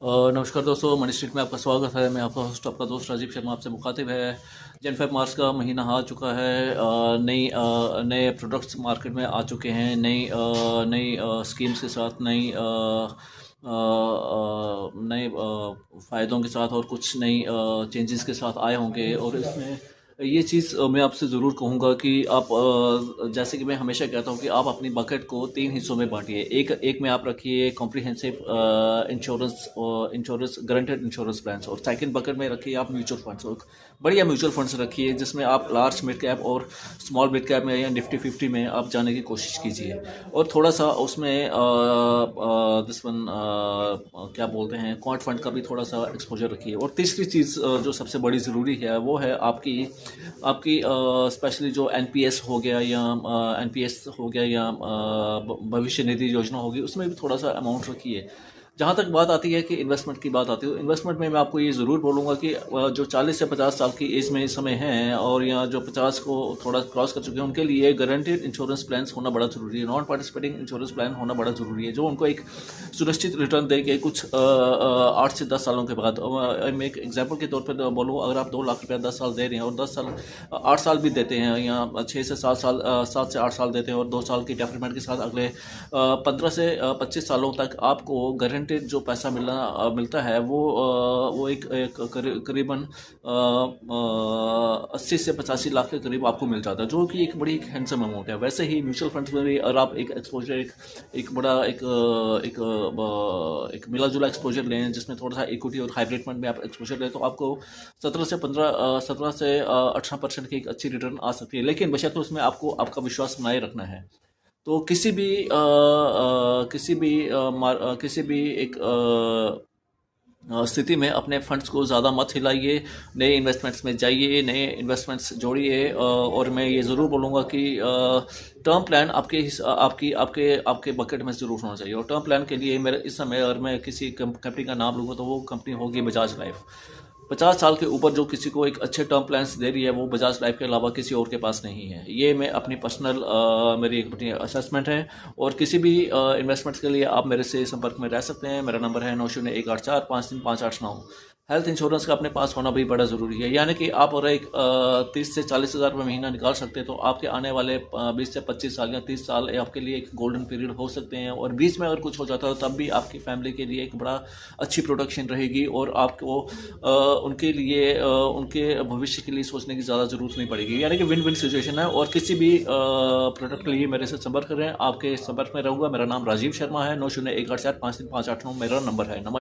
नमस्कार दोस्तों, money street में आपका स्वागत है। मैं आपका होस्ट, आपका दोस्त राजीव शर्मा आपसे मुखातिब है। जन फेब मार्च का महीना आ चुका है। नए प्रोडक्ट्स मार्केट में आ चुके हैं, नई स्कीम्स के साथ, नए फ़ायदों के साथ और कुछ नई चेंजेस के साथ आए होंगे। और इसमें ये चीज़ मैं आपसे ज़रूर कहूँगा कि आप जैसे कि मैं हमेशा कहता हूँ कि आप अपनी बकेट को 3 हिस्सों में बाँटिए। एक में आप रखिए comprehensive insurance, guaranteed insurance plans, और सेकंड बकेट में रखिए आप म्यूचुअल फंड्स। और बढ़िया म्यूचुअल फंड्स रखिए जिसमें आप लार्ज मिड कैप और स्मॉल मिड कैप में या निफ्टी 50 में आप जाने की कोशिश कीजिए। और थोड़ा सा उसमें क्या बोलते हैं, क्वांट फंड का भी थोड़ा सा एक्सपोजर रखिए। और तीसरी चीज़ जो सबसे बड़ी ज़रूरी है वो है आपकी आपकी स्पेशली जो एनपीएस हो गया या एनपीएस हो गया या भविष्य निधि योजना होगी, उसमें भी थोड़ा सा अमाउंट रखिए। जहाँ तक बात आती है कि इन्वेस्टमेंट की बात आती है, तो इन्वेस्टमेंट में मैं आपको ये ज़रूर बोलूँगा कि जो 40 से 50 साल की एज में इस समय हैं और या जो 50 को थोड़ा क्रॉस कर चुके हैं, उनके लिए गारंटेड इंश्योरेंस प्लान होना बड़ा ज़रूरी है। नॉन पार्टिसिपेटिंग इंश्योरेंस प्लान होना बड़ा ज़रूरी है जो उनको एक सुनिश्चित रिटर्न देंगे कुछ 8 से 10 सालों के बाद। मैं एक एग्जांपल के तौर पर बोलूँ, अगर आप 2 लाख रुपया 10 साल दे रहे हैं और 10 साल 8 साल भी देते हैं या 6 से 7 साल 7 से 8 साल देते हैं और 2 साल की डेफिनेट के साथ अगले 15 से 25 सालों तक आपको गारंटेड जो पैसा मिलता है वो करीबन 80 से 85 लाख के करीब आपको मिल जाता है, जो कि एक बड़ी एक हैंडसम अमाउंट है। वैसे ही म्यूचुअल फंड्स में भी अगर आप एक एक्सपोजर एक बड़ा एक मिला जुला एक्सपोजर लें जिसमें थोड़ा सा इक्विटी और हाइब्रिड फंड में आप एक्सपोजर लें, तो आपको 17 से 18% की एक अच्छी रिटर्न आ सकती है। लेकिन बशर्ते उसमें आपको आपका विश्वास बनाए रखना है। तो किसी भी एक स्थिति में अपने फंड्स को ज़्यादा मत हिलाइए, नए इन्वेस्टमेंट्स में जाइए, नए इन्वेस्टमेंट्स जोड़िए। और मैं ये ज़रूर बोलूँगा कि टर्म प्लान आपकी आपके आपके बकेट में ज़रूर होना चाहिए। और टर्म प्लान के लिए मेरे इस समय अगर मैं किसी कंपनी का नाम लूँगा तो वो कंपनी होगी बजाज लाइफ। 50 साल के ऊपर जो किसी को एक अच्छे टर्म प्लान्स दे रही है वो बजाज लाइफ के अलावा किसी और के पास नहीं है। ये मैं अपनी पर्सनल मेरी अपनी असेसमेंट है। और किसी भी इन्वेस्टमेंट्स के लिए आप मेरे से संपर्क में रह सकते हैं। मेरा नंबर है 9018453589। हेल्थ इंश्योरेंस का अपने पास होना भी बड़ा ज़रूरी है, यानी कि आप अगर एक 30 से 40 हज़ार रुपये महीना निकाल सकते हैं तो आपके आने वाले 20 से 25 साल या 30 साल आपके लिए एक गोल्डन पीरियड हो सकते हैं। और बीच में अगर कुछ हो जाता है तब भी आपकी फैमिली के लिए एक बड़ा अच्छी प्रोटेक्शन रहेगी और आपको उनके लिए उनके भविष्य के लिए सोचने की ज़्यादा ज़रूरत नहीं पड़ेगी। यानी कि विन विन सिचुएशन है। और किसी भी प्रोडक्ट के लिए मेरे से संपर्क करें, आपके संपर्क में रहूँगा। मेरा नाम राजीव शर्मा है। 9018453589 मेरा नंबर है।